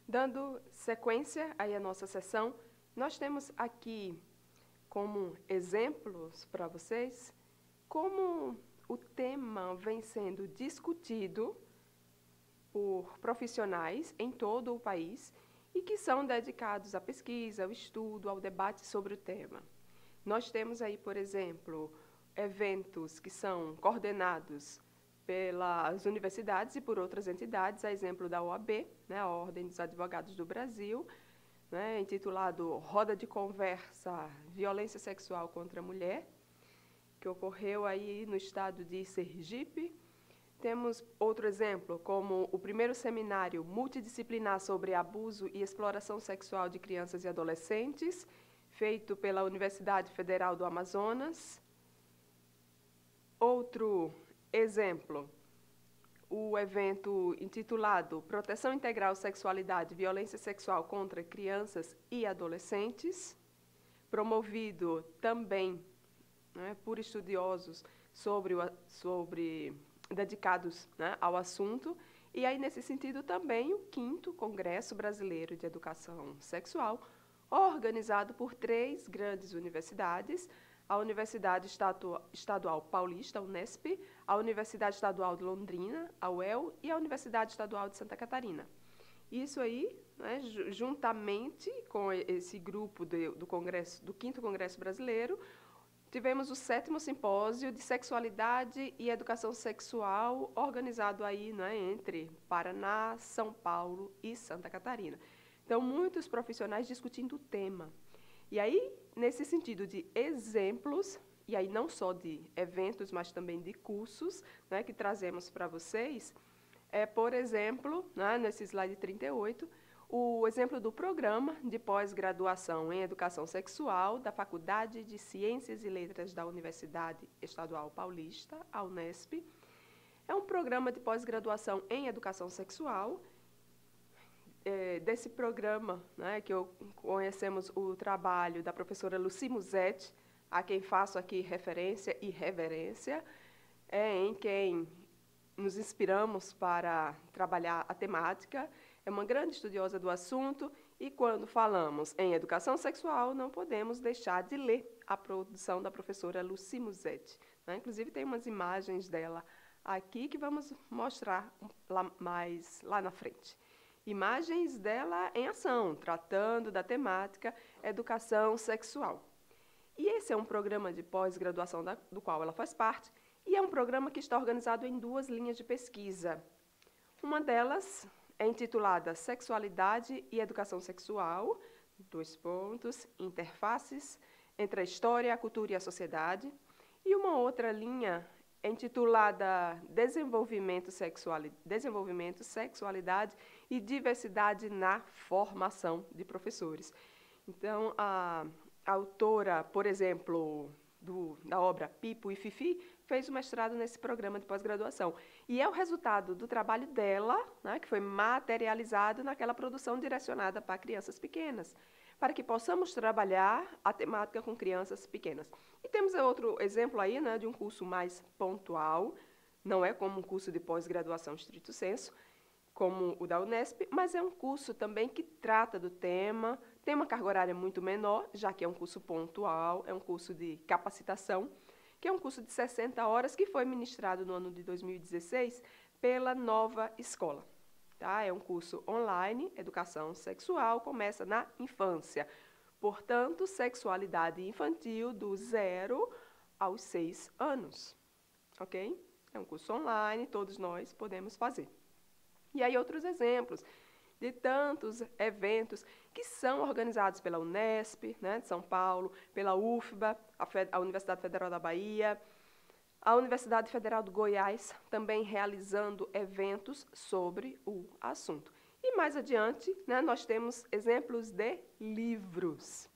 Dando sequência aí à nossa sessão, nós temos aqui como exemplos para vocês como o tema vem sendo discutido por profissionais em todo o país e que são dedicados à pesquisa, ao estudo, ao debate sobre o tema. Nós temos aí, por exemplo, eventos que são coordenados pelas universidades e por outras entidades, a exemplo da OAB, né, a Ordem dos Advogados do Brasil, né, intitulado Roda de Conversa, Violência Sexual contra a Mulher, que ocorreu aí no estado de Sergipe. Temos outro exemplo, como o primeiro seminário multidisciplinar sobre abuso e exploração sexual de crianças e adolescentes, feito pela Universidade Federal do Amazonas. Outro exemplo, o evento intitulado Proteção Integral, Sexualidade e Violência Sexual contra Crianças e Adolescentes, promovido também, né, por estudiosos dedicados, né, ao assunto, e aí, nesse sentido, também o 5º Congresso Brasileiro de Educação Sexual, organizado por 3 grandes universidades, a Universidade Estadual Paulista, a Unesp, a Universidade Estadual de Londrina, a UEL, e a Universidade Estadual de Santa Catarina. Isso aí, né, juntamente com esse grupo do 5º Congresso Brasileiro, tivemos o 7º Simpósio de Sexualidade e Educação Sexual, organizado aí, né, entre Paraná, São Paulo e Santa Catarina. Então, muitos profissionais discutindo o tema. E aí, nesse sentido de exemplos, e aí não só de eventos, mas também de cursos, né, que trazemos para vocês, por exemplo, né, nesse slide 38, o exemplo do programa de pós-graduação em Educação Sexual da Faculdade de Ciências e Letras da Universidade Estadual Paulista, a Unesp. É um programa de pós-graduação em Educação Sexual. Desse programa, né, que conhecemos o trabalho da professora Lucy Musetti, a quem faço aqui referência e reverência, em quem nos inspiramos para trabalhar a temática. É uma grande estudiosa do assunto e, quando falamos em educação sexual, não podemos deixar de ler a produção da professora Lucy Musetti, né? Inclusive, tem umas imagens dela aqui que vamos mostrar mais lá na frente. Imagens dela em ação, tratando da temática educação sexual. E esse é um programa de pós-graduação do qual ela faz parte, e é um programa que está organizado em 2 linhas de pesquisa. Uma delas é intitulada Sexualidade e Educação Sexual, interfaces entre a história, a cultura e a sociedade. E uma outra linha é intitulada Desenvolvimento, Sexualidade e Diversidade na Formação de Professores. Então, a autora, por exemplo, da obra Pipo e Fifi, fez o mestrado nesse programa de pós-graduação. E é o resultado do trabalho dela, né, que foi materializado naquela produção direcionada para crianças pequenas, para que possamos trabalhar a temática com crianças pequenas. E temos outro exemplo aí, né, de um curso mais pontual, não é como um curso de pós-graduação estrito sensu, como o da Unesp, mas é um curso também que trata do tema, tem uma carga horária muito menor, já que é um curso pontual, é um curso de capacitação, que é um curso de 60 horas que foi ministrado no ano de 2016 pela Nova Escola. Tá? É um curso online, educação sexual, começa na infância. Portanto, sexualidade infantil do 0 aos 6 anos. Ok? É um curso online, todos nós podemos fazer. E aí outros exemplos de tantos eventos que são organizados pela Unesp, né, de São Paulo, pela UFBA, a Universidade Federal da Bahia, a Universidade Federal do Goiás, também realizando eventos sobre o assunto. E mais adiante, né, nós temos exemplos de livros.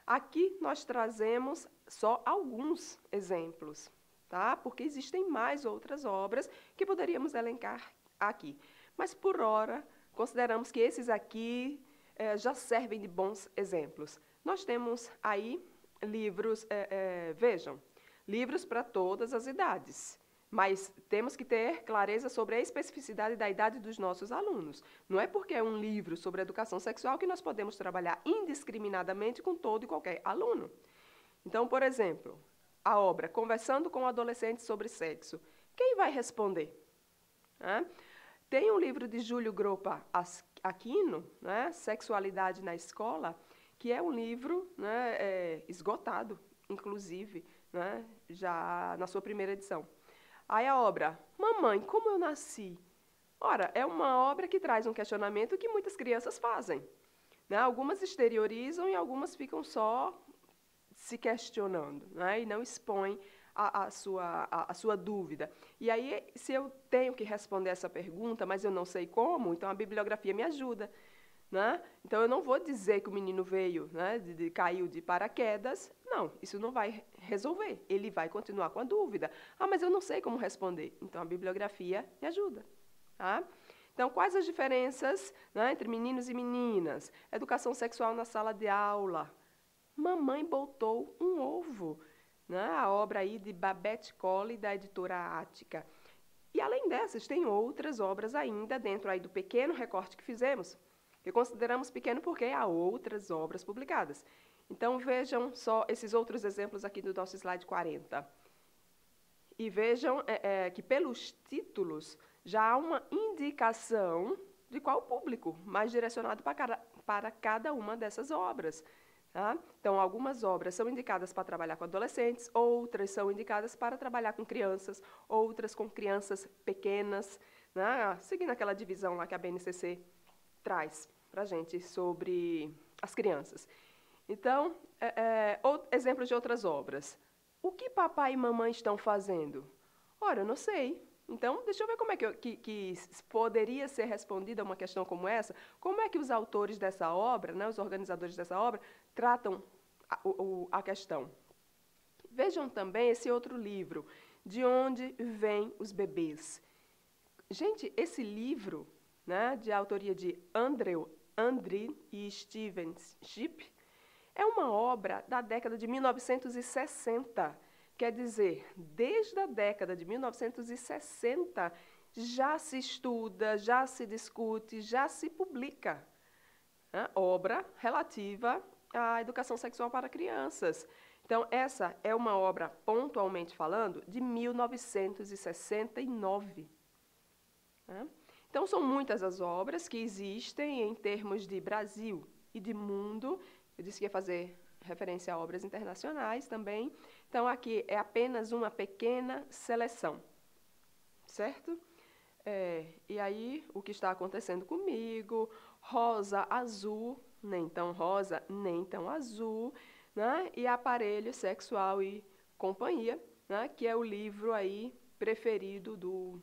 Aqui nós trazemos só alguns exemplos, tá? Porque existem mais outras obras que poderíamos elencar aqui. Mas, por hora, consideramos que esses aqui já servem de bons exemplos. Nós temos aí livros, vejam, livros para todas as idades, Mas temos que ter clareza sobre a especificidade da idade dos nossos alunos. Não é porque é um livro sobre educação sexual que nós podemos trabalhar indiscriminadamente com todo e qualquer aluno. Então, por exemplo, a obra Conversando com Adolescentes sobre Sexo. Quem vai responder? Tem um livro de Júlio Groppa Aquino, né, Sexualidade na Escola, que é um livro, né, esgotado, inclusive, né, já na sua primeira edição. Aí a obra Mamãe, Como Eu Nasci? Ora, é uma obra que traz um questionamento que muitas crianças fazem, né? Algumas exteriorizam e algumas ficam só se questionando, né? E não expõem a sua dúvida. E aí, se eu tenho que responder essa pergunta, mas eu não sei como, então a bibliografia me ajuda. Né? Então, eu não vou dizer que o menino veio, né, caiu de paraquedas. Não, isso não vai resolver. Ele vai continuar com a dúvida. Ah, mas eu não sei como responder. Então, a bibliografia me ajuda. Tá? Então, quais as diferenças, né, entre meninos e meninas? Educação sexual na sala de aula. Mamãe botou um ovo. Né? A obra aí de Babette Colley, da editora Ática. E, além dessas, tem outras obras ainda dentro aí do pequeno recorte que fizemos, que consideramos pequeno porque há outras obras publicadas. Então, vejam só esses outros exemplos aqui do nosso slide 40. E vejam que, pelos títulos, já há uma indicação de qual público mais direcionado para cada uma dessas obras. Tá? Então, algumas obras são indicadas para trabalhar com adolescentes, outras são indicadas para trabalhar com crianças, outras com crianças pequenas, né? Seguindo aquela divisão lá que a BNCC traz para a gente sobre as crianças. Então, exemplos de outras obras. O que papai e mamãe estão fazendo? Ora, eu não sei. Então, deixa eu ver como é que poderia ser respondida uma questão como essa. Como é que os autores dessa obra, né, os organizadores dessa obra, tratam a questão? Vejam também esse outro livro, De Onde Vêm os Bebês. Gente, esse livro, né, de autoria de Andrew e Steven Shipp, é uma obra da década de 1960. Quer dizer, desde a década de 1960, já se estuda, já se discute, já se publica, né, obra relativa à educação sexual para crianças. Então, essa é uma obra, pontualmente falando, de 1969. Né? Então, são muitas as obras que existem em termos de Brasil e de mundo. Eu disse que ia fazer referência a obras internacionais também. Então, aqui é apenas uma pequena seleção, certo? E aí, o que está acontecendo comigo, rosa, azul, nem tão rosa, nem tão azul, né? E Aparelho Sexual e Companhia, né? Que é o livro aí preferido do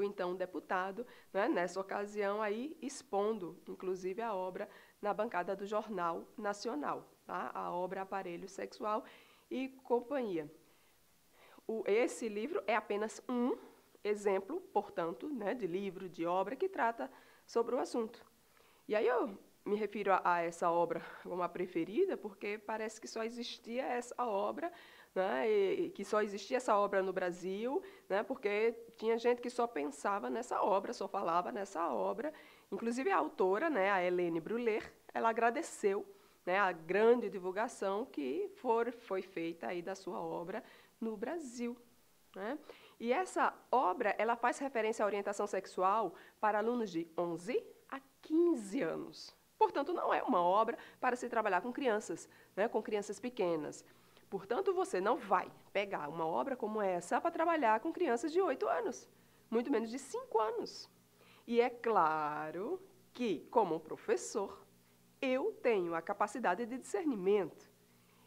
então deputado, né, nessa ocasião aí expondo, inclusive, a obra na bancada do Jornal Nacional, tá? A obra Aparelho Sexual e Companhia. Esse livro é apenas um exemplo, portanto, né, de livro, de obra que trata sobre o assunto. E aí eu me refiro a essa obra como a preferida, porque parece que só existia essa obra, né, e que só existia essa obra no Brasil, né, porque tinha gente que só pensava nessa obra, só falava nessa obra. Inclusive a autora, né, a Helene Brulé, ela agradeceu, né, a grande divulgação que foi feita aí da sua obra no Brasil. Né? E essa obra ela faz referência à orientação sexual para alunos de 11 a 15 anos. Portanto, não é uma obra para se trabalhar com crianças, né, com crianças pequenas. Portanto, você não vai pegar uma obra como essa para trabalhar com crianças de 8 anos, muito menos de 5 anos. E é claro que, como professor, eu tenho a capacidade de discernimento.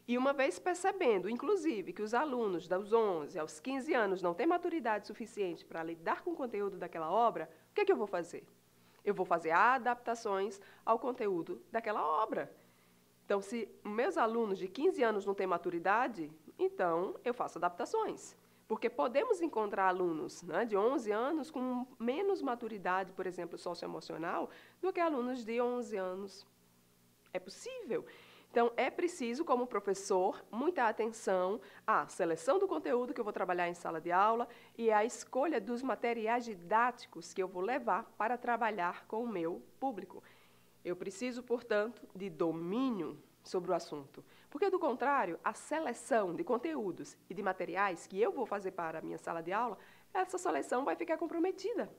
E uma vez percebendo, inclusive, que os alunos dos 11 aos 15 anos não têm maturidade suficiente para lidar com o conteúdo daquela obra, o que é que eu vou fazer? Eu vou fazer adaptações ao conteúdo daquela obra. Então, se meus alunos de 15 anos não têm maturidade, então eu faço adaptações. Porque podemos encontrar alunos, né, de 11 anos com menos maturidade, por exemplo, socioemocional, do que alunos de 11 anos. É possível. Então, é preciso, como professor, muita atenção à seleção do conteúdo que eu vou trabalhar em sala de aula e à escolha dos materiais didáticos que eu vou levar para trabalhar com o meu público. Eu preciso, portanto, de domínio sobre o assunto, porque, do contrário, a seleção de conteúdos e de materiais que eu vou fazer para a minha sala de aula, essa seleção vai ficar comprometida,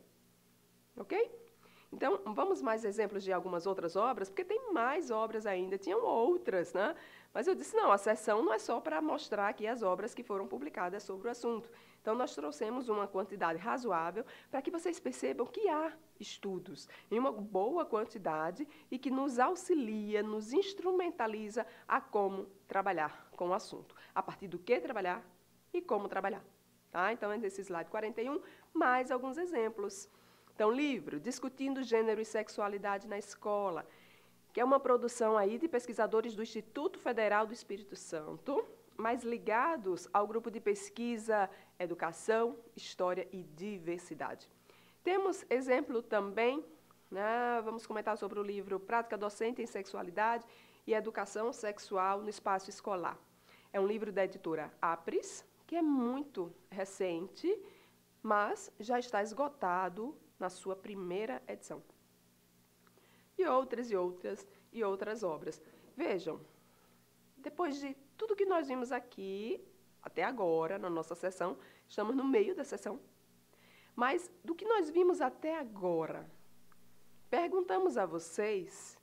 ok? Então, vamos mais exemplos de algumas outras obras, porque tem mais obras ainda, tinham outras, né? Mas eu disse, não, a sessão não é só para mostrar aqui as obras que foram publicadas sobre o assunto. Então, nós trouxemos uma quantidade razoável para que vocês percebam que há estudos em uma boa quantidade e que nos auxilia, nos instrumentaliza a como trabalhar com o assunto. A partir do que trabalhar e como trabalhar. Tá? Então, é nesse slide 41, mais alguns exemplos. Então, livro Discutindo Gênero e Sexualidade na Escola, que é uma produção aí de pesquisadores do Instituto Federal do Espírito Santo, mas ligados ao grupo de pesquisa Educação, História e Diversidade. Temos exemplo também, né, vamos comentar sobre o livro Prática Docente em Sexualidade e Educação Sexual no Espaço Escolar. É um livro da editora Apres, que é muito recente, mas já está esgotado na sua primeira edição. E outras obras. Vejam, depois de tudo que nós vimos aqui, até agora, na nossa sessão, estamos no meio da sessão, mas do que nós vimos até agora, perguntamos a vocês,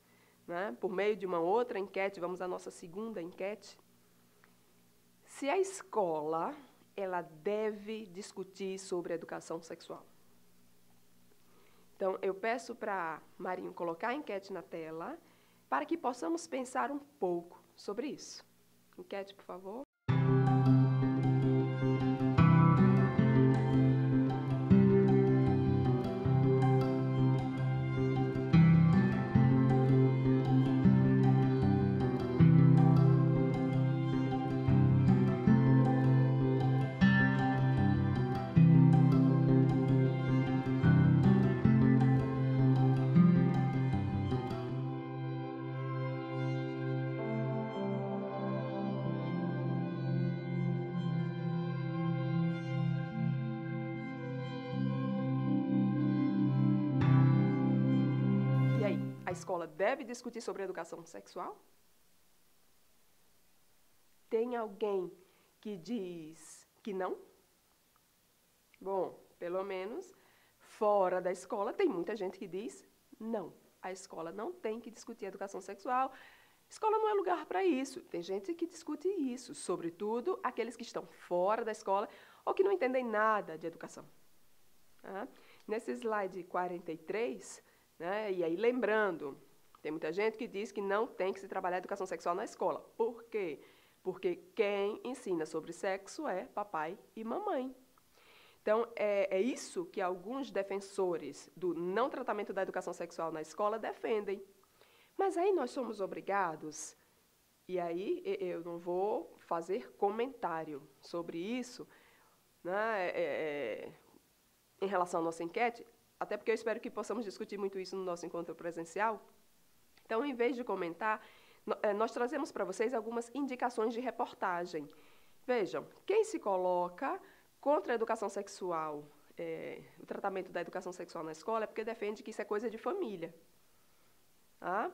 né, por meio de uma outra enquete, vamos à nossa segunda enquete, se a escola ela deve discutir sobre a educação sexual. Então, eu peço para Marinho colocar a enquete na tela para que possamos pensar um pouco sobre isso. Enquete, por favor. A escola deve discutir sobre educação sexual? Tem alguém que diz que não? Bom, pelo menos fora da escola tem muita gente que diz não. A escola não tem que discutir educação sexual. Escola não é lugar para isso. Tem gente que discute isso, sobretudo aqueles que estão fora da escola ou que não entendem nada de educação. Nesse slide 43, né, e aí lembrando, tem muita gente que diz que não tem que se trabalhar educação sexual na escola. Por quê? Porque quem ensina sobre sexo é papai e mamãe. Então, é isso que alguns defensores do não tratamento da educação sexual na escola defendem. Mas aí nós somos obrigados, e aí eu não vou fazer comentário sobre isso, né, em relação à nossa enquete, até porque eu espero que possamos discutir muito isso no nosso encontro presencial. Então, em vez de comentar, nós trazemos para vocês algumas indicações de reportagem. Vejam, quem se coloca contra a educação sexual, o tratamento da educação sexual na escola, é porque defende que isso é coisa de família. Tá?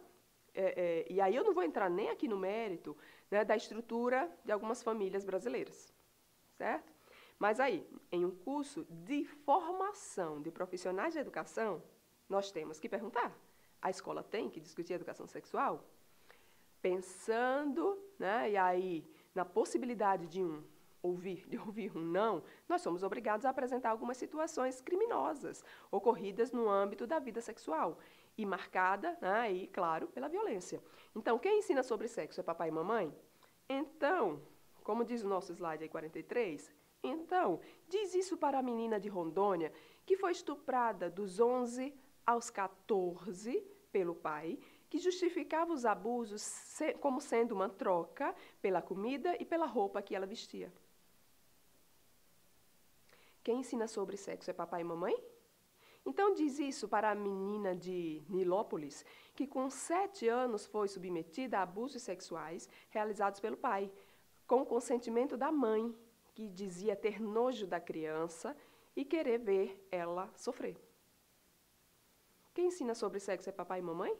E aí eu não vou entrar nem aqui no mérito, né, da estrutura de algumas famílias brasileiras, certo? Mas aí, em um curso de formação de profissionais de educação, nós temos que perguntar, a escola tem que discutir educação sexual? Pensando, né, e aí, na possibilidade de ouvir um não, nós somos obrigados a apresentar algumas situações criminosas ocorridas no âmbito da vida sexual e marcada, né, e, claro, pela violência. Então, quem ensina sobre sexo é papai e mamãe? Então, como diz o nosso slide aí 43, então, diz isso para a menina de Rondônia que foi estuprada dos 11 aos 14 pelo pai, que justificava os abusos como sendo uma troca pela comida e pela roupa que ela vestia. Quem ensina sobre sexo é papai e mamãe? Então, diz isso para a menina de Nilópolis, que com 7 anos foi submetida a abusos sexuais realizados pelo pai, com o consentimento da mãe, que dizia ter nojo da criança e querer ver ela sofrer. Quem ensina sobre sexo é papai e mamãe?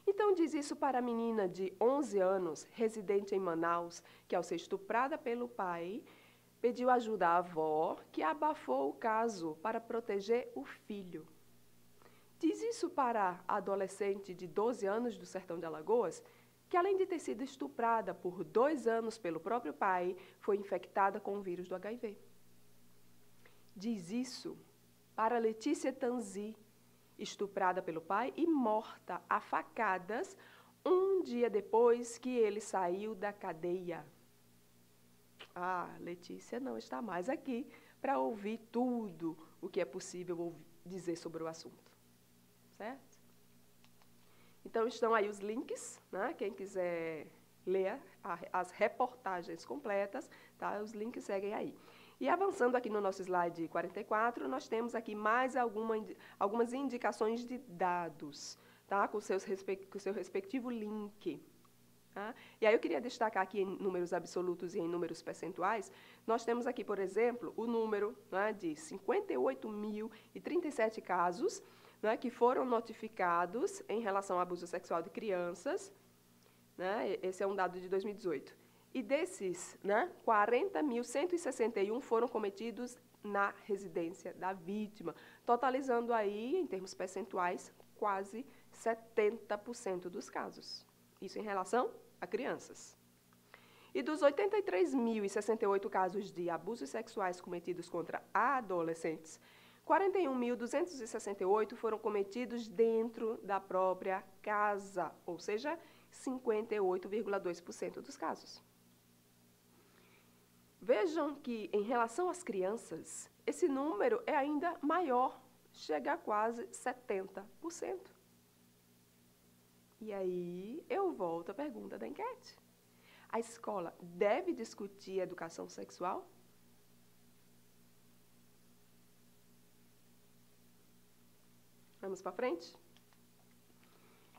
Então diz isso para a menina de 11 anos, residente em Manaus, que ao ser estuprada pelo pai, pediu ajuda à avó, que abafou o caso para proteger o filho. Diz isso para a adolescente de 12 anos do sertão de Alagoas, que além de ter sido estuprada por 2 anos pelo próprio pai, foi infectada com o vírus do HIV. Diz isso para Letícia Tanzi, estuprada pelo pai e morta a facadas um dia depois que ele saiu da cadeia. Ah, Letícia não está mais aqui para ouvir tudo o que é possível dizer sobre o assunto. Certo? Então, estão aí os links, né? Quem quiser ler as reportagens completas, tá? Os links seguem aí. E avançando aqui no nosso slide 44, nós temos aqui mais algumas indicações de dados, tá? Com o seu respectivo link. Tá? E aí eu queria destacar aqui em números absolutos e em números percentuais, nós temos aqui, por exemplo, o número, né, de 58.037 casos, né, que foram notificados em relação ao abuso sexual de crianças, né, esse é um dado de 2018. E desses, né, 40.161 foram cometidos na residência da vítima, totalizando aí, em termos percentuais, quase 70% dos casos. Isso em relação a crianças. E dos 83.068 casos de abusos sexuais cometidos contra adolescentes, 41.268 foram cometidos dentro da própria casa, ou seja, 58,2% dos casos. Vejam que, em relação às crianças, esse número é ainda maior, chega a quase 70%. E aí, eu volto à pergunta da enquete. A escola deve discutir educação sexual? Vamos para frente?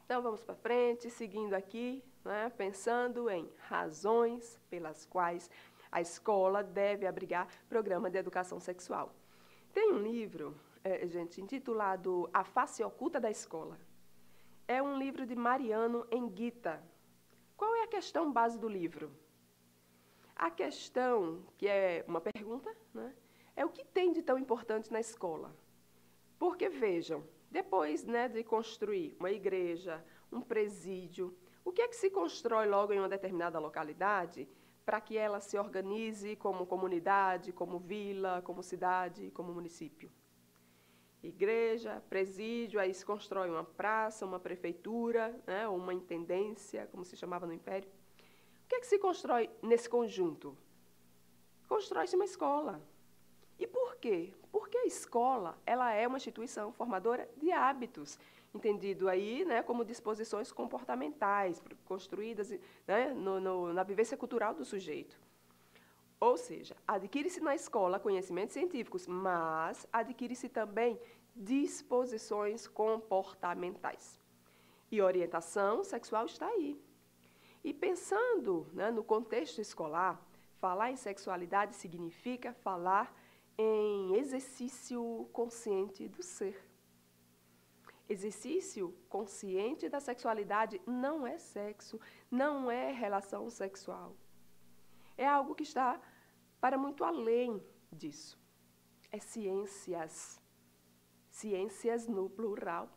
Então, vamos para frente, seguindo aqui, né, pensando em razões pelas quais a escola deve abrigar programa de educação sexual. Tem um livro, gente, intitulado A Face Oculta da Escola. É um livro de Mariano Enguita. Qual é a questão base do livro? A questão, que é uma pergunta, né, é o que tem de tão importante na escola? Porque, vejam, depois, né, de construir uma igreja, um presídio, o que é que se constrói logo em uma determinada localidade para que ela se organize como comunidade, como vila, como cidade, como município? Igreja, presídio, aí se constrói uma praça, uma prefeitura, né, ou uma intendência, como se chamava no Império. O que é que se constrói nesse conjunto? Constrói-se uma escola. E por quê? Porque a escola, ela é uma instituição formadora de hábitos, entendido aí, né, como disposições comportamentais, construídas, né, na vivência cultural do sujeito. Ou seja, adquire-se na escola conhecimentos científicos, mas adquire-se também disposições comportamentais. E orientação sexual está aí. E pensando, né, no contexto escolar, falar em sexualidade significa falar em exercício consciente do ser. Exercício consciente da sexualidade não é sexo, não é relação sexual. É algo que está para muito além disso. É ciências. Ciências no plural.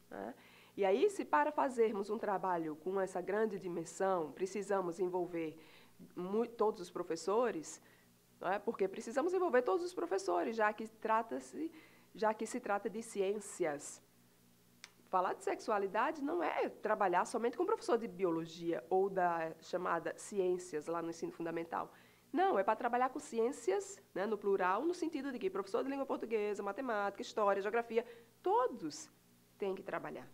Né? E aí, se para fazermos um trabalho com essa grande dimensão, precisamos envolver todos os professores, não é? Porque precisamos envolver todos os professores, já que se trata de ciências. Falar de sexualidade não é trabalhar somente com o professor de biologia ou da chamada ciências lá no ensino fundamental. Não, é para trabalhar com ciências, né, no plural, no sentido de que professor de língua portuguesa, matemática, história, geografia, todos têm que trabalhar.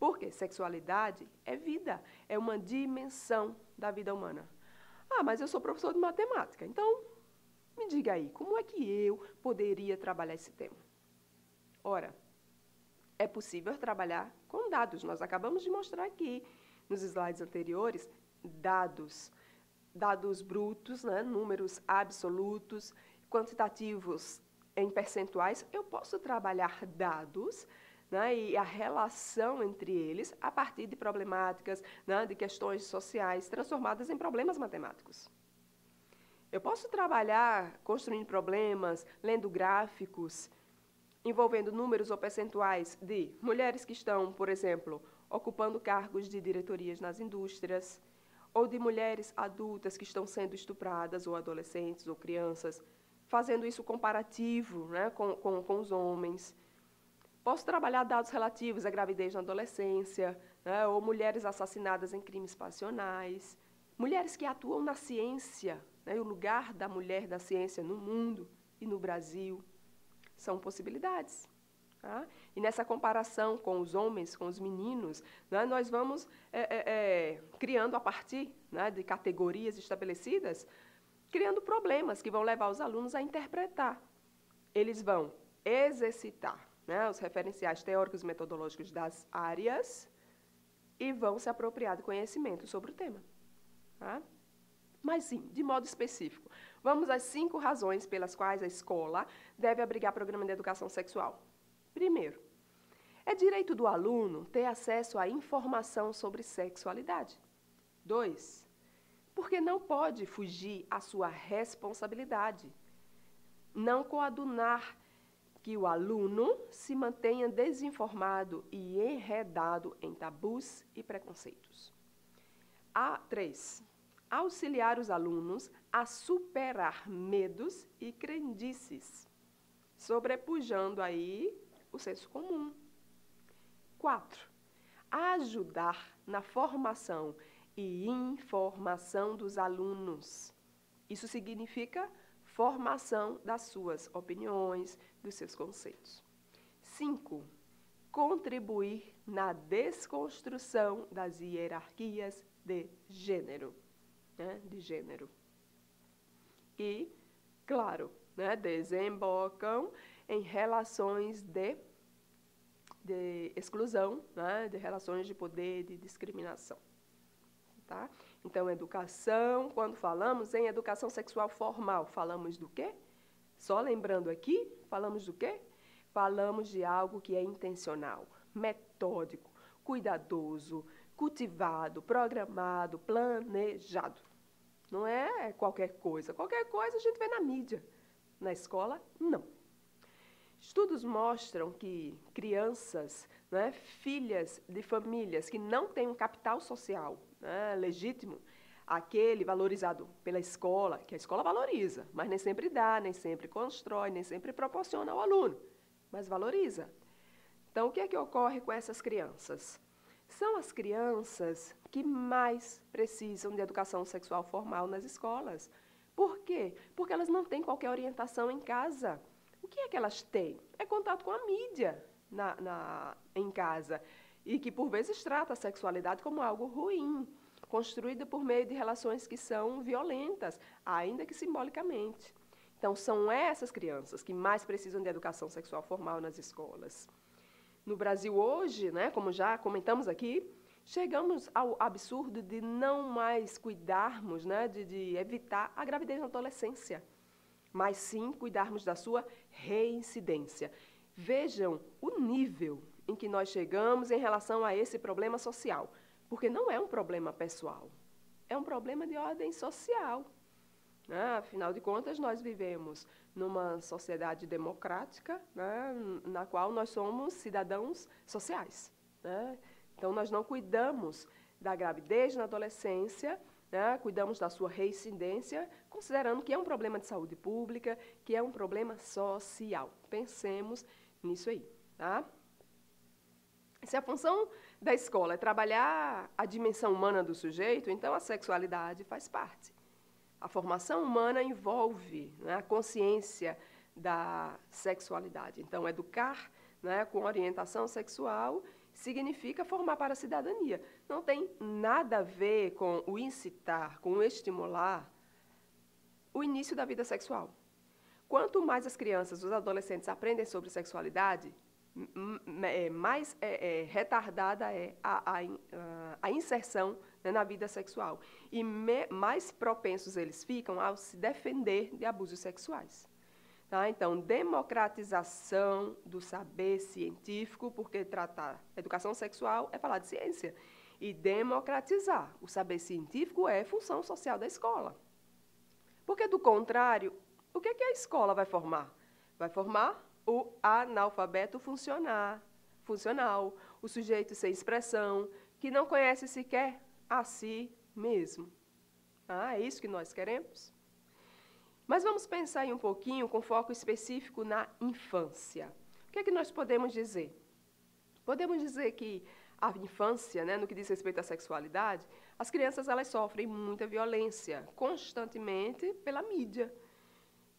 Porque sexualidade é vida, é uma dimensão da vida humana. Ah, mas eu sou professor de matemática, então me diga aí, como é que eu poderia trabalhar esse tema? Ora, é possível trabalhar com dados. Nós acabamos de mostrar aqui, nos slides anteriores, dados brutos, né, números absolutos, quantitativos em percentuais. Eu posso trabalhar dados, né, e a relação entre eles a partir de problemáticas, né, de questões sociais transformadas em problemas matemáticos. Eu posso trabalhar construindo problemas, lendo gráficos, envolvendo números ou percentuais de mulheres que estão, por exemplo, ocupando cargos de diretorias nas indústrias, ou de mulheres adultas que estão sendo estupradas, ou adolescentes, ou crianças, fazendo isso comparativo, né, com os homens. Posso trabalhar dados relativos à gravidez na adolescência, né, ou mulheres assassinadas em crimes passionais, mulheres que atuam na ciência, né, o lugar da mulher da ciência no mundo e no Brasil. São possibilidades. Tá? E nessa comparação com os homens, com os meninos, né, nós vamos criando a partir, né, de categorias estabelecidas, criando problemas que vão levar os alunos a interpretar. Eles vão exercitar, né, os referenciais teóricos e metodológicos das áreas e vão se apropriar do conhecimento sobre o tema. Tá? Mas sim, de modo específico. Vamos às 5 razões pelas quais a escola deve abrigar programa de educação sexual. Primeiro, é direito do aluno ter acesso à informação sobre sexualidade. 2, porque não pode fugir à sua responsabilidade. Não coadunar que o aluno se mantenha desinformado e enredado em tabus e preconceitos. 3, auxiliar os alunos a superar medos e crendices, sobrepujando aí o senso comum. 4, ajudar na formação e informação dos alunos. Isso significa formação das suas opiniões, dos seus conceitos. 5, contribuir na desconstrução das hierarquias de gênero. E, claro, né, desembocam em relações de exclusão, né, de relações de poder, de discriminação. Tá? Então, educação, quando falamos em educação sexual formal, falamos do quê? Só lembrando aqui, falamos do quê? Falamos de algo que é intencional, metódico, cuidadoso, cultivado, programado, planejado. Não é qualquer coisa. Qualquer coisa a gente vê na mídia. Na escola, não. Estudos mostram que crianças, né, filhas de famílias que não têm um capital social, né, legítimo, aquele valorizado pela escola, que a escola valoriza, mas nem sempre dá, nem sempre constrói, nem sempre proporciona ao aluno, mas valoriza. Então, o que é que ocorre com essas crianças? São as crianças que mais precisam de educação sexual formal nas escolas. Por quê? Porque elas não têm qualquer orientação em casa. O que é que elas têm? É contato com a mídia em casa. E que, por vezes, trata a sexualidade como algo ruim, construída por meio de relações que são violentas, ainda que simbolicamente. Então, são essas crianças que mais precisam de educação sexual formal nas escolas. No Brasil hoje, né, como já comentamos aqui, chegamos ao absurdo de não mais cuidarmos, né, de evitar a gravidez na adolescência, mas sim cuidarmos da sua reincidência. Vejam o nível em que nós chegamos em relação a esse problema social, porque não é um problema pessoal, é um problema de ordem social. Afinal de contas, nós vivemos numa sociedade democrática, né, na qual nós somos cidadãos sociais. Né? Então, nós não cuidamos da gravidez na adolescência, né, cuidamos da sua reincidência, considerando que é um problema de saúde pública, que é um problema social. Pensemos nisso aí. Tá? Se a função da escola é trabalhar a dimensão humana do sujeito, então a sexualidade faz parte. A formação humana envolve, né, a consciência da sexualidade. Então, educar, né, com orientação sexual significa formar para a cidadania. Não tem nada a ver com o incitar, com o estimular o início da vida sexual. Quanto mais as crianças, os adolescentes aprendem sobre sexualidade, mais retardada é a inserção, né, na vida sexual. E mais propensos eles ficam a se defender de abusos sexuais. Tá? Então, democratização do saber científico, porque tratar educação sexual é falar de ciência. E democratizar o saber científico é função social da escola. Porque, do contrário, o que a escola vai formar? Vai formar o analfabeto funcional, o sujeito sem expressão, que não conhece sequer a si mesmo. É isso que nós queremos? Mas vamos pensar aí um pouquinho com foco específico na infância. O que é que nós podemos dizer? Podemos dizer que a infância, né, no que diz respeito à sexualidade, as crianças elas sofrem muita violência constantemente pela mídia.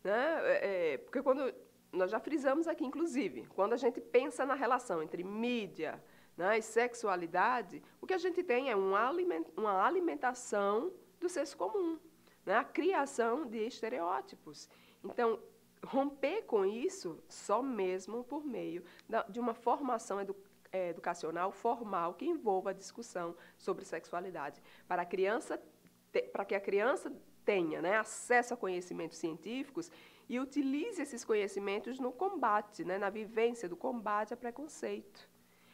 Né? Porque quando nós já frisamos aqui, inclusive, quando a gente pensa na relação entre mídia, né, e sexualidade, o que a gente tem é uma alimentação do senso comum, né, a criação de estereótipos. Então, romper com isso só mesmo por meio de uma formação educacional formal que envolva a discussão sobre sexualidade, para que a criança tenha, né, acesso a conhecimentos científicos e utilize esses conhecimentos no combate, né, na vivência do combate a preconceito,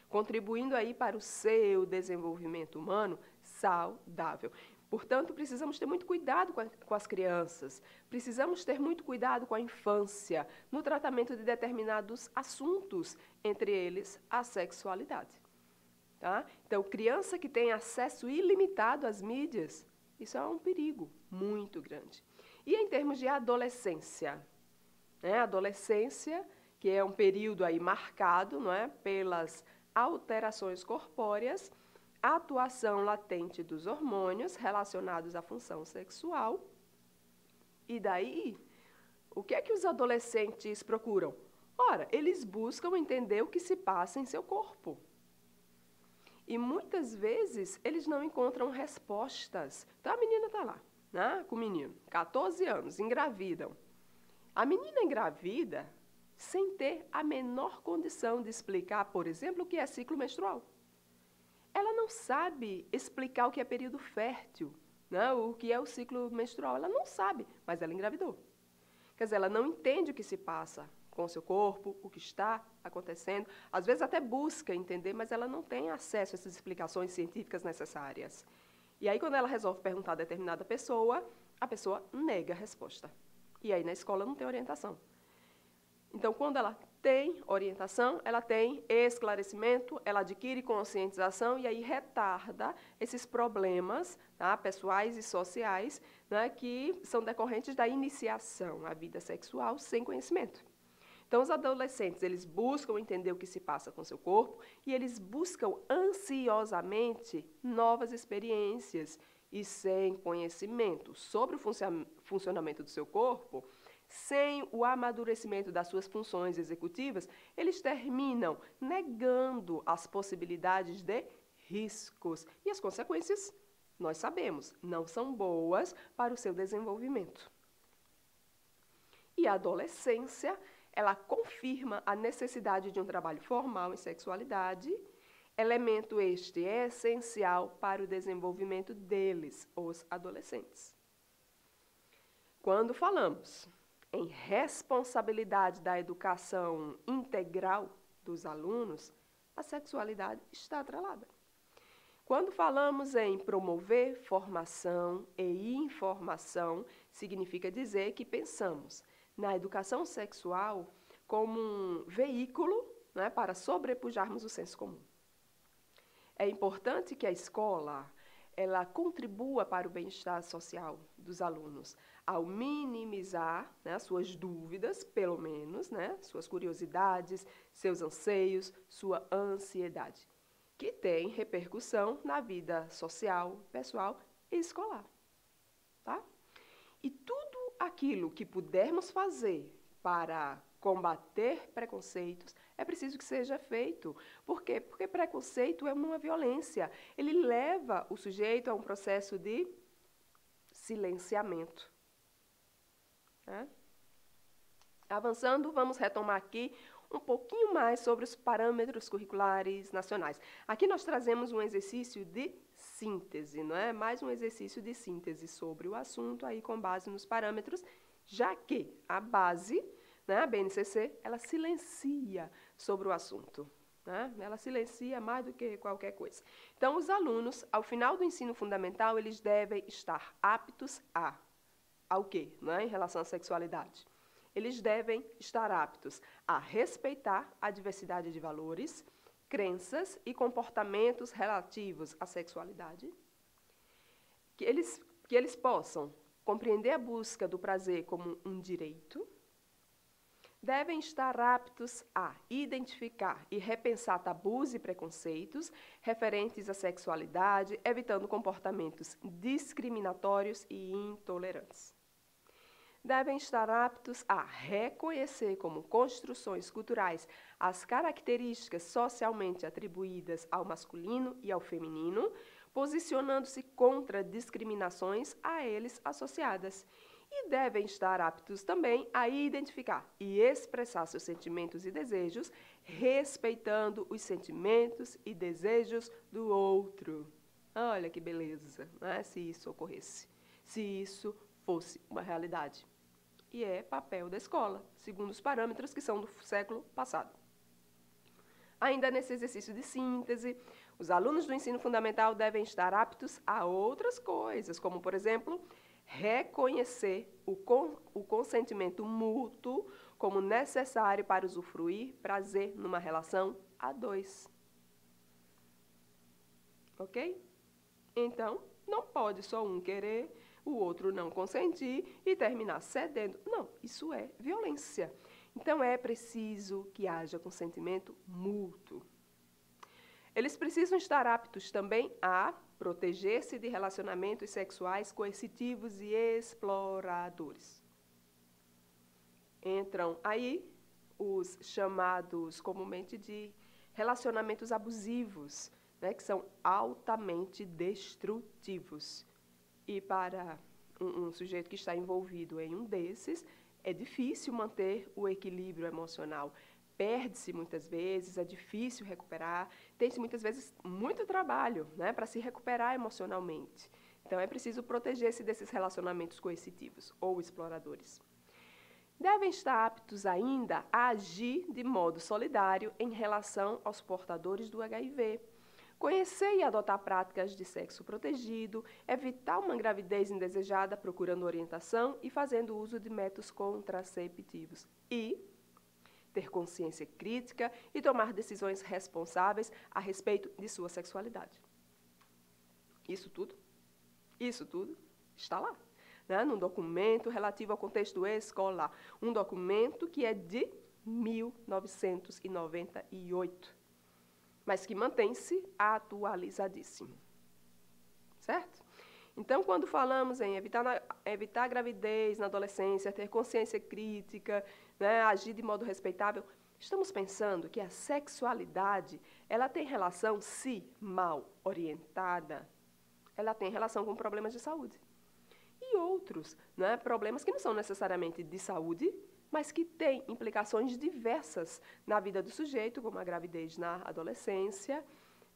contribuindo aí para o seu desenvolvimento humano saudável. Portanto, precisamos ter muito cuidado com as crianças, precisamos ter muito cuidado com a infância, no tratamento de determinados assuntos, entre eles a sexualidade. Tá? Então, criança que tem acesso ilimitado às mídias, isso é um perigo muito grande. E em termos de adolescência? Né? Adolescência, que é um período aí marcado, não é, pelas alterações corpóreas, a atuação latente dos hormônios relacionados à função sexual. E daí, o que é que os adolescentes procuram? Ora, eles buscam entender o que se passa em seu corpo. E muitas vezes eles não encontram respostas. Então a menina está lá, né, com o menino, 14 anos, engravidam. A menina engravida sem ter a menor condição de explicar, por exemplo, o que é ciclo menstrual. Ela não sabe explicar o que é período fértil, né, o que é o ciclo menstrual. Ela não sabe, mas ela engravidou. Quer dizer, ela não entende o que se passa com o seu corpo, o que está acontecendo. Às vezes até busca entender, mas ela não tem acesso a essas explicações científicas necessárias. E aí, quando ela resolve perguntar a determinada pessoa, a pessoa nega a resposta. E aí, na escola, não tem orientação. Então, quando ela tem orientação, ela tem esclarecimento, ela adquire conscientização e aí retarda esses problemas, tá, pessoais e sociais, né, que são decorrentes da iniciação à vida sexual sem conhecimento. Então, os adolescentes, eles buscam entender o que se passa com o seu corpo e eles buscam ansiosamente novas experiências e sem conhecimento sobre o funcionamento do seu corpo, sem o amadurecimento das suas funções executivas, eles terminam negando as possibilidades de riscos. E as consequências, nós sabemos, não são boas para o seu desenvolvimento. E a adolescência, ela confirma a necessidade de um trabalho formal em sexualidade, elemento este essencial para o desenvolvimento deles, os adolescentes. Quando falamos em responsabilidade da educação integral dos alunos, a sexualidade está atrelada. Quando falamos em promover formação e informação, significa dizer que pensamos na educação sexual como um veículo, né, para sobrepujarmos o senso comum. É importante que a escola ela contribua para o bem-estar social dos alunos, ao minimizar, né, suas dúvidas, pelo menos, né, suas curiosidades, seus anseios, sua ansiedade, que tem repercussão na vida social, pessoal e escolar. Tá? E tudo aquilo que pudermos fazer para combater preconceitos, é preciso que seja feito. Por quê? Porque preconceito é uma violência. Ele leva o sujeito a um processo de silenciamento. Avançando, vamos retomar aqui um pouquinho mais sobre os parâmetros curriculares nacionais. Aqui nós trazemos um exercício de síntese, não é? Mais um exercício de síntese sobre o assunto, aí com base nos parâmetros, já que a base, né, a BNCC, ela silencia sobre o assunto. Né? Ela silencia mais do que qualquer coisa. Então, os alunos, ao final do ensino fundamental, eles devem estar aptos ao quê? Né, em relação à sexualidade? Eles devem estar aptos a respeitar a diversidade de valores, crenças e comportamentos relativos à sexualidade, que eles possam compreender a busca do prazer como um direito, devem estar aptos a identificar e repensar tabus e preconceitos referentes à sexualidade, evitando comportamentos discriminatórios e intolerantes. Devem estar aptos a reconhecer como construções culturais as características socialmente atribuídas ao masculino e ao feminino, posicionando-se contra discriminações a eles associadas. E devem estar aptos também a identificar e expressar seus sentimentos e desejos, respeitando os sentimentos e desejos do outro. Olha que beleza, né? Se isso ocorresse, se isso fosse uma realidade. E é papel da escola, segundo os parâmetros que são do século passado. Ainda nesse exercício de síntese, os alunos do ensino fundamental devem estar aptos a outras coisas, como, por exemplo, reconhecer o consentimento mútuo como necessário para usufruir prazer numa relação a dois. Ok? Então, não pode só um querer, o outro não consentir e terminar cedendo. Não, isso é violência. Então, é preciso que haja consentimento mútuo. Eles precisam estar aptos também a proteger-se de relacionamentos sexuais coercitivos e exploradores. Entram aí os chamados comumente de relacionamentos abusivos, né, que são altamente destrutivos. E para um sujeito que está envolvido em um desses, é difícil manter o equilíbrio emocional. Perde-se muitas vezes, é difícil recuperar, tem-se muitas vezes muito trabalho, né, para se recuperar emocionalmente. Então, é preciso proteger-se desses relacionamentos coercitivos ou exploradores. Devem estar aptos ainda a agir de modo solidário em relação aos portadores do HIV, conhecer e adotar práticas de sexo protegido, evitar uma gravidez indesejada procurando orientação e fazendo uso de métodos contraceptivos. E ter consciência crítica e tomar decisões responsáveis a respeito de sua sexualidade. Isso tudo está lá, né, num documento relativo ao contexto escolar. Um documento que é de 1998, mas que mantém-se atualizadíssimo. Certo? Então, quando falamos em evitar a gravidez na adolescência, ter consciência crítica, né, agir de modo respeitável, estamos pensando que a sexualidade ela tem relação, se mal orientada, ela tem relação com problemas de saúde. E outros, né, problemas que não são necessariamente de saúde, mas que têm implicações diversas na vida do sujeito, como a gravidez na adolescência,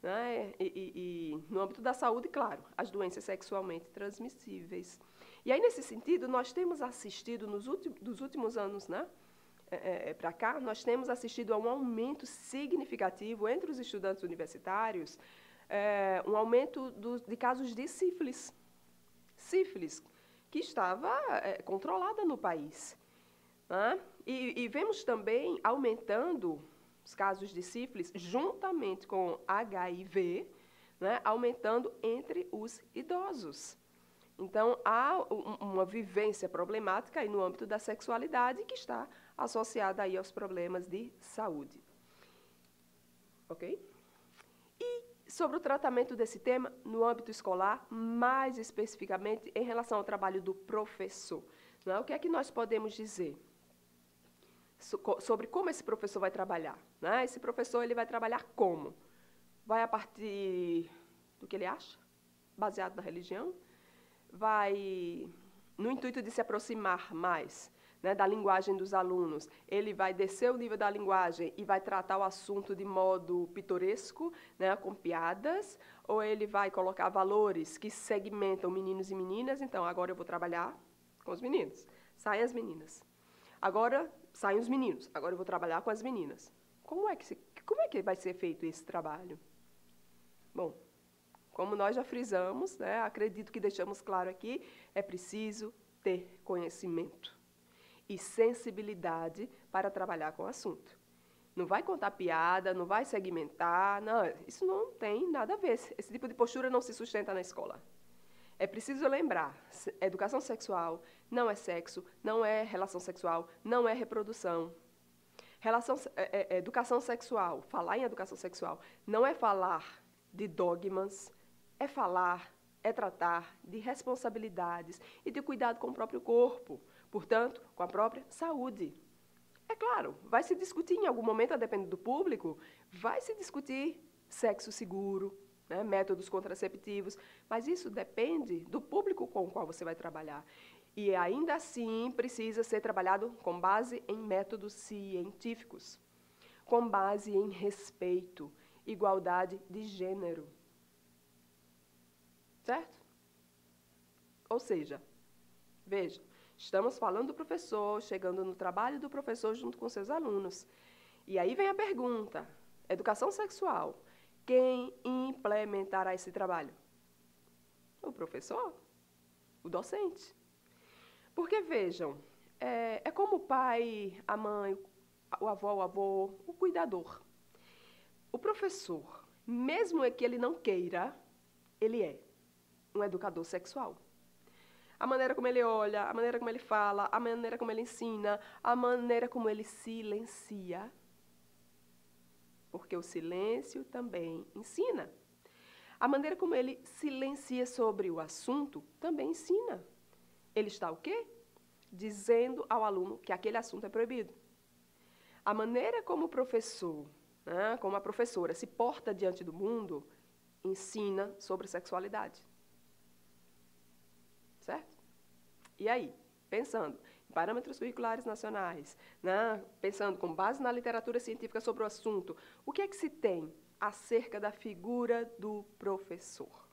né, e no âmbito da saúde, claro, as doenças sexualmente transmissíveis. E aí, nesse sentido, nós temos assistido, dos últimos anos, né, para cá, nós temos assistido a um aumento significativo entre os estudantes universitários, um aumento de casos de sífilis. Sífilis, que estava controlada no país. Né? E vemos também aumentando os casos de sífilis, juntamente com HIV, né, aumentando entre os idosos. Então, há uma vivência problemática aí no âmbito da sexualidade que está associada aí aos problemas de saúde. Ok? E sobre o tratamento desse tema no âmbito escolar, mais especificamente em relação ao trabalho do professor. Né? O que é que nós podemos dizer sobre como esse professor vai trabalhar? Né? Esse professor ele vai trabalhar como? Vai a partir do que ele acha, baseado na religião? Vai no intuito de se aproximar mais, né, da linguagem dos alunos, ele vai descer o nível da linguagem e vai tratar o assunto de modo pitoresco, né, com piadas, ou ele vai colocar valores que segmentam meninos e meninas. Então, agora eu vou trabalhar com os meninos. Saem as meninas. Agora, saem os meninos. Agora eu vou trabalhar com as meninas. Como é que vai ser feito esse trabalho? Bom, como nós já frisamos, né, acredito que deixamos claro aqui, é preciso ter conhecimento e sensibilidade para trabalhar com o assunto. Não vai contar piada, não vai segmentar, não, isso não tem nada a ver. Esse tipo de postura não se sustenta na escola. É preciso lembrar, educação sexual não é sexo, não é relação sexual, não é reprodução. Educação sexual, falar em educação sexual, não é falar de dogmas, é tratar de responsabilidades e de cuidado com o próprio corpo, portanto, com a própria saúde. É claro, vai se discutir em algum momento, a depender do público, vai se discutir sexo seguro, né, métodos contraceptivos, mas isso depende do público com o qual você vai trabalhar. E ainda assim precisa ser trabalhado com base em métodos científicos, com base em respeito, igualdade de gênero. Certo? Ou seja, veja, estamos falando do professor, chegando no trabalho do professor junto com seus alunos. E aí vem a pergunta, educação sexual, quem implementará esse trabalho? O professor, o docente. Porque, vejam, é como o pai, a mãe, o avô, o cuidador. O professor, mesmo que ele não queira, ele é um educador sexual. A maneira como ele olha, a maneira como ele fala, a maneira como ele ensina, a maneira como ele silencia. Porque o silêncio também ensina. A maneira como ele silencia sobre o assunto também ensina. Ele está o quê? Dizendo ao aluno que aquele assunto é proibido. A maneira como o professor, né, como a professora se porta diante do mundo, ensina sobre sexualidade. Certo? E aí, pensando em parâmetros curriculares nacionais, né, pensando com base na literatura científica sobre o assunto, o que é que se tem acerca da figura do professor?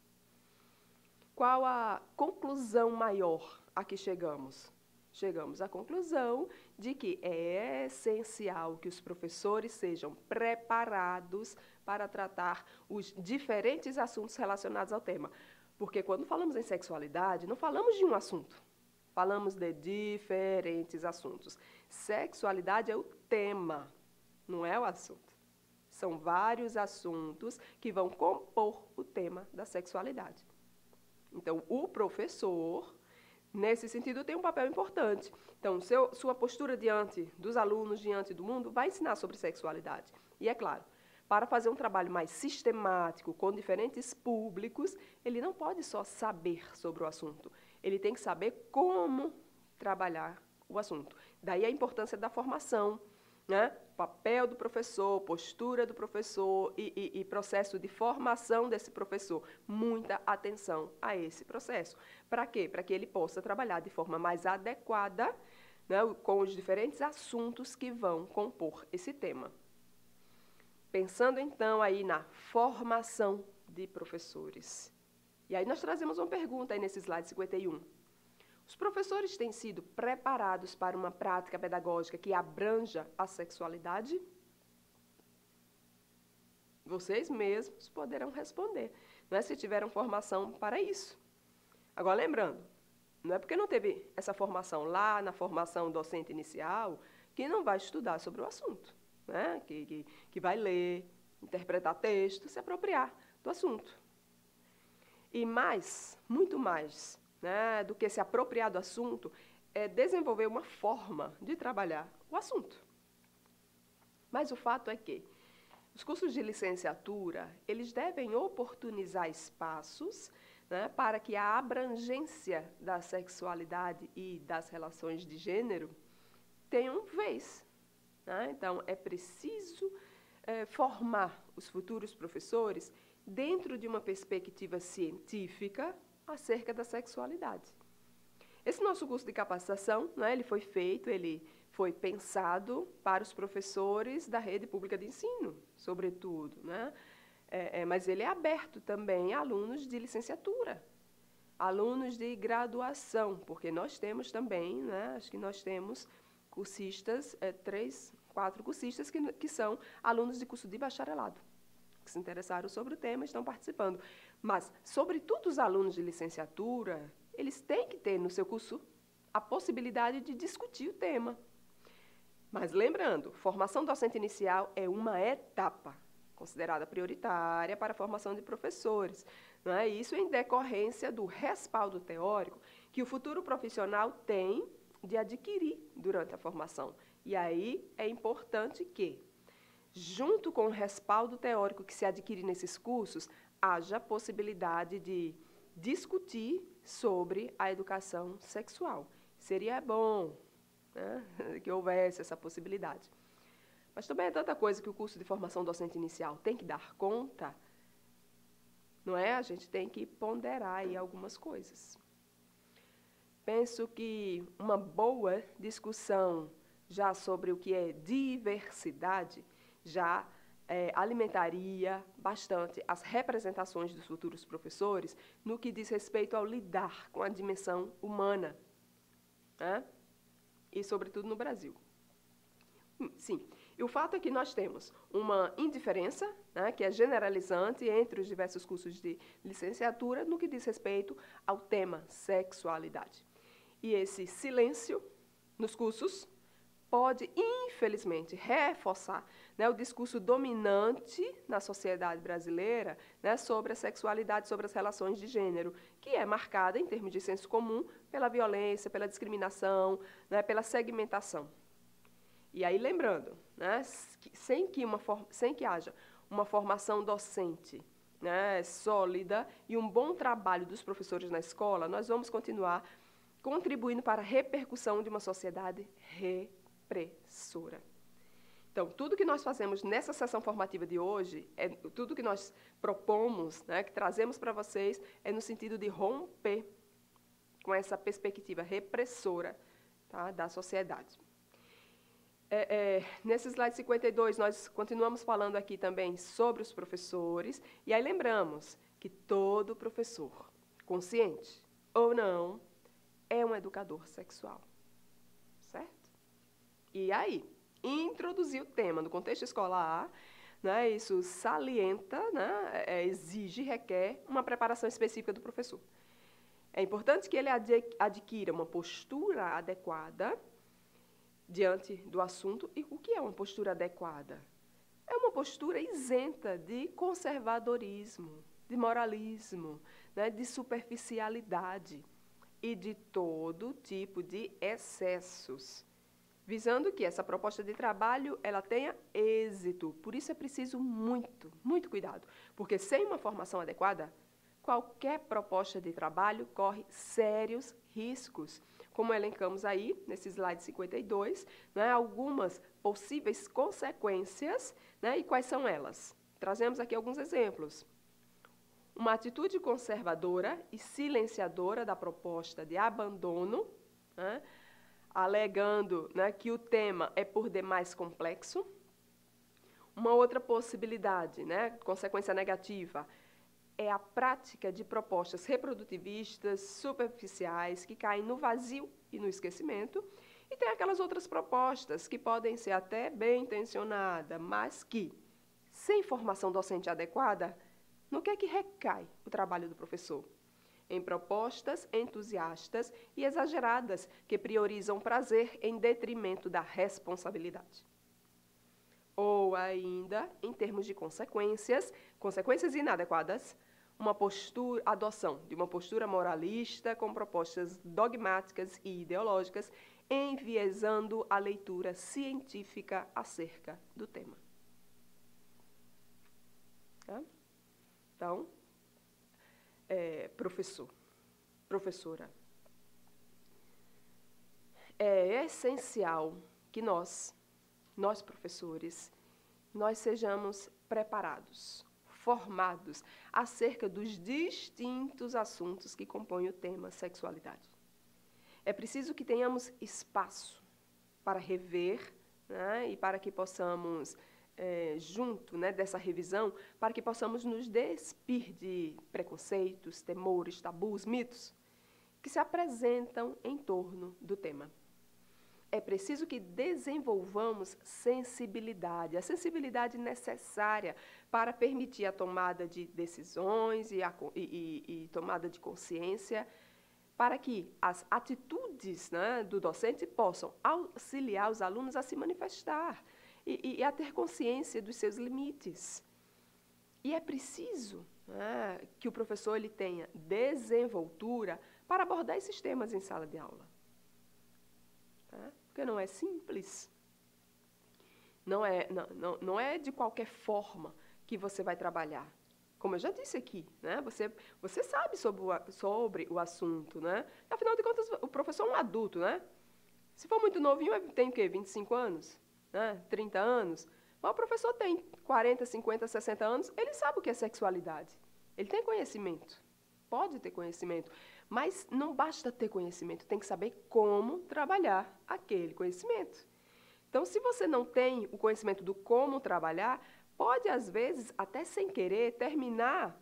Qual a conclusão maior a que chegamos? Chegamos à conclusão de que é essencial que os professores sejam preparados para tratar os diferentes assuntos relacionados ao tema. Porque quando falamos em sexualidade, não falamos de um assunto, falamos de diferentes assuntos. Sexualidade é o tema, não é o assunto. São vários assuntos que vão compor o tema da sexualidade. Então, o professor, nesse sentido, tem um papel importante. Então, sua postura diante dos alunos, diante do mundo, vai ensinar sobre sexualidade. E, é claro, para fazer um trabalho mais sistemático, com diferentes públicos, ele não pode só saber sobre o assunto. Ele tem que saber como trabalhar o assunto. Daí a importância da formação, né? Papel do professor, postura do professor e processo de formação desse professor. Muita atenção a esse processo. Para quê? Para que ele possa trabalhar de forma mais adequada, né, com os diferentes assuntos que vão compor esse tema. Pensando, então, aí na formação de professores. E aí nós trazemos uma pergunta aí nesse slide 51. Os professores têm sido preparados para uma prática pedagógica que abranja a sexualidade? Vocês mesmos poderão responder, não é, se tiveram formação para isso. Agora, lembrando, não é porque não teve essa formação lá na formação docente inicial que não vai estudar sobre o assunto. Né? Que vai ler, interpretar texto, se apropriar do assunto. E mais, muito mais, né, do que se apropriar do assunto, é desenvolver uma forma de trabalhar o assunto. Mas o fato é que os cursos de licenciatura, eles devem oportunizar espaços, né, para que a abrangência da sexualidade e das relações de gênero tenham vez. Então, é preciso formar os futuros professores dentro de uma perspectiva científica acerca da sexualidade. Esse nosso curso de capacitação, né, ele foi pensado para os professores da rede pública de ensino, sobretudo, né? Mas ele é aberto também a alunos de licenciatura, alunos de graduação, porque nós temos também, né, acho que nós temos cursistas, 3, 4 cursistas que são alunos de curso de bacharelado, que se interessaram sobre o tema e estão participando. Mas, sobretudo os alunos de licenciatura, eles têm que ter no seu curso a possibilidade de discutir o tema. Mas lembrando, formação docente inicial é uma etapa considerada prioritária para a formação de professores. Não é? Isso em decorrência do respaldo teórico que o futuro profissional tem de adquirir durante a formação. E aí é importante que, junto com o respaldo teórico que se adquire nesses cursos, haja possibilidade de discutir sobre a educação sexual. Seria bom, né, que houvesse essa possibilidade. Mas também é tanta coisa que o curso de formação docente inicial tem que dar conta, não é? A gente tem que ponderar aí algumas coisas. Penso que uma boa discussão já sobre o que é diversidade já alimentaria bastante as representações dos futuros professores no que diz respeito ao lidar com a dimensão humana, né? E, sobretudo, no Brasil. Sim, e o fato é que nós temos uma indiferença, né, que é generalizante entre os diversos cursos de licenciatura no que diz respeito ao tema sexualidade. E esse silêncio nos cursos pode, infelizmente, reforçar, né, o discurso dominante na sociedade brasileira, né, sobre a sexualidade, sobre as relações de gênero, que é marcada, em termos de senso comum, pela violência, pela discriminação, né, pela segmentação. E aí, lembrando, né, sem que haja uma formação docente, né, sólida e um bom trabalho dos professores na escola, nós vamos continuar contribuindo para a repercussão de uma sociedade repressora. Então, tudo que nós fazemos nessa sessão formativa de hoje, tudo que nós propomos, né, que trazemos para vocês, é no sentido de romper com essa perspectiva repressora, tá, da sociedade. Nesse slide 52, nós continuamos falando aqui também sobre os professores, e aí lembramos que todo professor, consciente ou não, é um educador sexual, certo? E aí, introduzir o tema no contexto escolar, né, isso salienta, né, exige, requer uma preparação específica do professor. É importante que ele adquira uma postura adequada diante do assunto. E o que é uma postura adequada? É uma postura isenta de conservadorismo, de moralismo, né, de superficialidade e de todo tipo de excessos, visando que essa proposta de trabalho ela tenha êxito. Por isso é preciso muito cuidado, porque sem uma formação adequada, qualquer proposta de trabalho corre sérios riscos, como elencamos aí, nesse slide 52, né, algumas possíveis consequências, né, e quais são elas? Trazemos aqui alguns exemplos. Uma atitude conservadora e silenciadora da proposta de abandono, né, alegando, né, que o tema é por demais complexo. Uma outra possibilidade, né, consequência negativa, é a prática de propostas reprodutivistas, superficiais, que caem no vazio e no esquecimento. E tem aquelas outras propostas que podem ser até bem intencionadas, mas que, sem formação docente adequada, no que é que recai o trabalho do professor? Em propostas entusiastas e exageradas que priorizam o prazer em detrimento da responsabilidade. Ou ainda, em termos de consequências inadequadas, adoção de uma postura moralista com propostas dogmáticas e ideológicas, enviesando a leitura científica acerca do tema. Tá? Então, professora, é essencial que nós professores, nós sejamos preparados, formados acerca dos distintos assuntos que compõem o tema sexualidade. É preciso que tenhamos espaço para rever, né, e para que possamos, junto, né, dessa revisão, para que possamos nos despir de preconceitos, temores, tabus, mitos que se apresentam em torno do tema. É preciso que desenvolvamos sensibilidade, a sensibilidade necessária para permitir a tomada de decisões e tomada de consciência, para que as atitudes, né, do docente possam auxiliar os alunos a se manifestar e a ter consciência dos seus limites. E é preciso, né, que o professor ele tenha desenvoltura para abordar esses temas em sala de aula. Tá? Porque não é simples. Não é de qualquer forma que você vai trabalhar. Como eu já disse aqui, né? Você sabe sobre o assunto, né? Afinal de contas, o professor é um adulto, né? Se for muito novinho, tem o quê? 25 anos? Né? 30 anos? Mas o professor tem 40, 50, 60 anos, ele sabe o que é sexualidade. Ele tem conhecimento. Pode ter conhecimento. Mas não basta ter conhecimento, tem que saber como trabalhar aquele conhecimento. Então, se você não tem o conhecimento do como trabalhar, pode, às vezes, até sem querer, terminar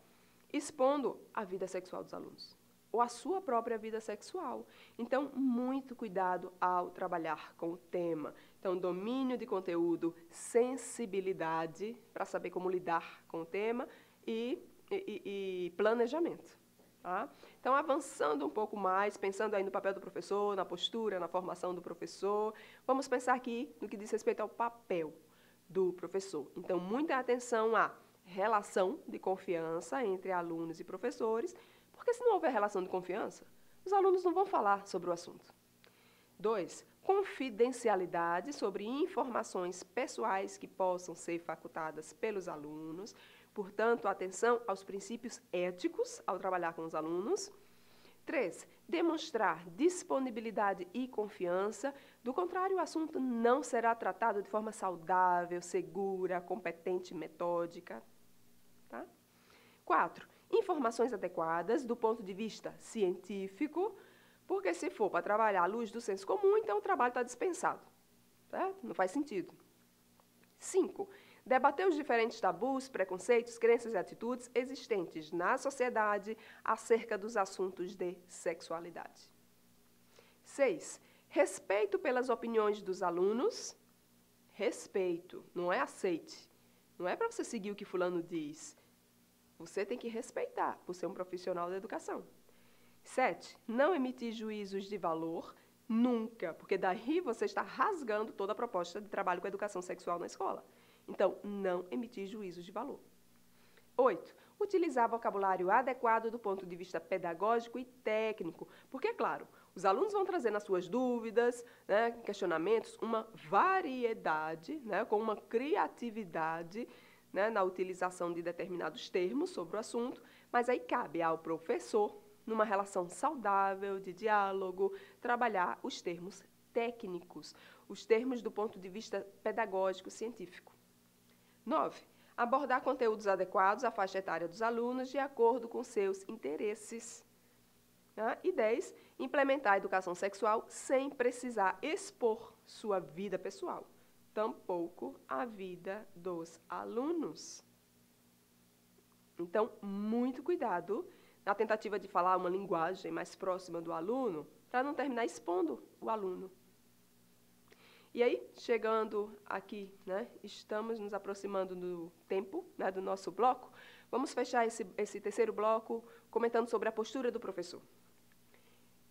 expondo a vida sexual dos alunos, ou a sua própria vida sexual. Então, muito cuidado ao trabalhar com o tema. Então, domínio de conteúdo, sensibilidade, para saber como lidar com o tema, e planejamento. Tá? Então, avançando um pouco mais, pensando aí no papel do professor, na postura, na formação do professor, vamos pensar aqui no que diz respeito ao papel do professor. Então, muita atenção à relação de confiança entre alunos e professores, porque se não houver relação de confiança, os alunos não vão falar sobre o assunto. 2, confidencialidade sobre informações pessoais que possam ser facultadas pelos alunos. Portanto, atenção aos princípios éticos ao trabalhar com os alunos. 3, demonstrar disponibilidade e confiança. Do contrário, o assunto não será tratado de forma saudável, segura, competente e metódica. Tá? 4, informações adequadas do ponto de vista científico, porque se for para trabalhar à luz do senso comum, então o trabalho está dispensado. Tá? Não faz sentido. 5, debater os diferentes tabus, preconceitos, crenças e atitudes existentes na sociedade acerca dos assuntos de sexualidade. 6, respeito pelas opiniões dos alunos. Respeito, não é aceite. Não é para você seguir o que fulano diz. Você tem que respeitar, por ser um profissional da educação. 7, não emitir juízos de valor, nunca, porque daí você está rasgando toda a proposta de trabalho com a educação sexual na escola. Então, não emitir juízos de valor. 8, utilizar vocabulário adequado do ponto de vista pedagógico e técnico, porque, claro, os alunos vão trazer nas suas dúvidas, né, questionamentos, uma variedade, né, com uma criatividade, né, na utilização de determinados termos sobre o assunto, mas aí cabe ao professor, numa relação saudável de diálogo, trabalhar os termos técnicos, os termos do ponto de vista pedagógico científico. 9, abordar conteúdos adequados à faixa etária dos alunos de acordo com seus interesses. E 10, implementar a educação sexual sem precisar expor sua vida pessoal, tampouco a vida dos alunos. Então, muito cuidado na tentativa de falar uma linguagem mais próxima do aluno, para não terminar expondo o aluno. E aí, chegando aqui, né, estamos nos aproximando do tempo, né, do nosso bloco. Vamos fechar esse terceiro bloco comentando sobre a postura do professor.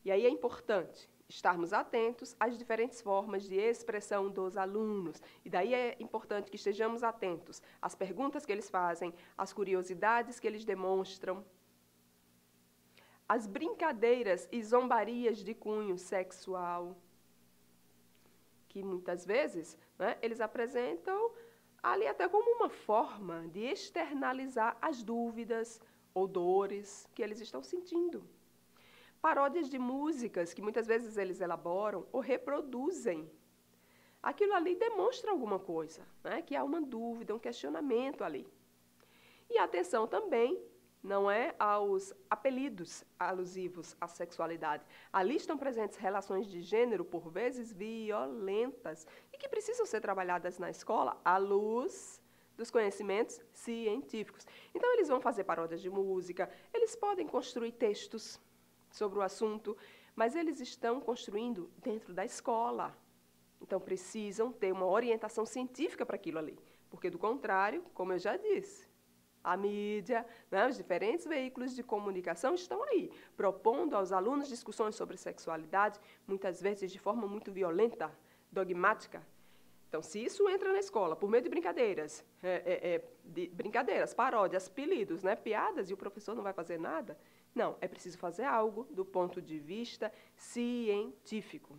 E aí é importante estarmos atentos às diferentes formas de expressão dos alunos. E daí é importante que estejamos atentos às perguntas que eles fazem, às curiosidades que eles demonstram, às brincadeiras e zombarias de cunho sexual, que muitas vezes, né, eles apresentam ali até como uma forma de externalizar as dúvidas ou dores que eles estão sentindo. Paródias de músicas que muitas vezes eles elaboram ou reproduzem. Aquilo ali demonstra alguma coisa, né, que há uma dúvida, um questionamento ali. E atenção também não é aos apelidos alusivos à sexualidade. Ali estão presentes relações de gênero, por vezes violentas, e que precisam ser trabalhadas na escola à luz dos conhecimentos científicos. Então, eles vão fazer paródias de música, eles podem construir textos sobre o assunto, mas eles estão construindo dentro da escola. Então, precisam ter uma orientação científica para aquilo ali, porque, do contrário, como eu já disse, a mídia, né, os diferentes veículos de comunicação estão aí, propondo aos alunos discussões sobre sexualidade, muitas vezes de forma muito violenta, dogmática. Então, se isso entra na escola por meio de brincadeiras, paródias, apelidos, né, piadas, e o professor não vai fazer nada, não, é preciso fazer algo do ponto de vista científico.